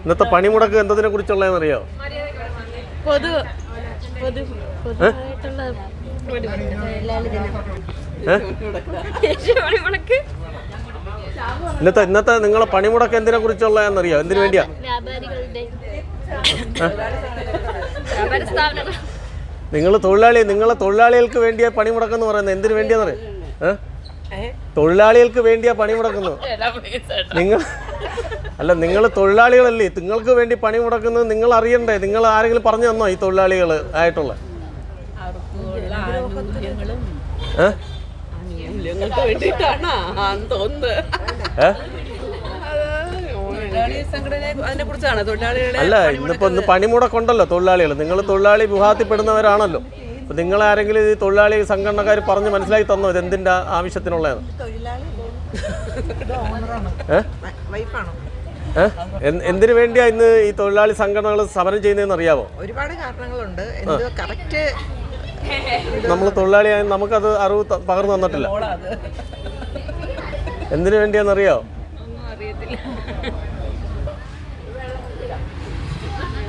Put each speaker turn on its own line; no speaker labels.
ഇന്നത്തെ പണിമുടക്ക് എന്തതിനെ കുറിച്ചുള്ളതെന്നറിയോ? ഇന്നത്തെ നിങ്ങളെ പണിമുടക്ക് എന്തിനെ കുറിച്ചുള്ളതെന്നറിയോ? എന്തിനു വേണ്ടിയാ? നിങ്ങളെ തൊഴിലാളികൾക്ക് വേണ്ടിയാ പണിമുടക്കെന്ന് പറയുന്നത്. എന്തിനു വേണ്ടിയാന്നറിയോ? തൊഴിലാളികൾക്ക് വേണ്ടിയാ പണിമുടക്കുന്നത്. നിങ്ങൾ തൊഴിലാളികളല്ലേ, നിങ്ങൾക്ക് വേണ്ടി പണി മുടക്കുന്നത് നിങ്ങൾ അറിയണ്ടേ? നിങ്ങൾ ആരെങ്കിലും പറഞ്ഞു തന്നോ ഈ തൊഴിലാളികൾ ആയിട്ടുള്ള? അല്ല, ഇന്ന് പണിമുടക്കുണ്ടല്ലോ തൊഴിലാളികൾ. നിങ്ങൾ തൊഴിലാളി വിഭാഗത്തിൽപ്പെടുന്നവരാണല്ലോ. അപ്പൊ നിങ്ങളാരെങ്കിലും ഈ തൊഴിലാളി സംഘടനക്കാർ പറഞ്ഞ് മനസ്സിലാക്കി തന്നോ ഇതെന്തിന്റെ ആവശ്യത്തിനുള്ളതാണ്? എന്തിനു വേണ്ടിയാ ഇന്ന് ഈ തൊഴിലാളി സംഘടനകൾ സമരം ചെയ്യുന്നതെന്ന് അറിയാമോ?
ഒരുപാട് കാരണങ്ങളുണ്ട്.
നമ്മൾ തൊഴിലാളിയായി നമുക്കത് അറിവ് പകർന്നു തന്നിട്ടില്ല. എന്തിനു വേണ്ടിയാണെന്നറിയാമോ?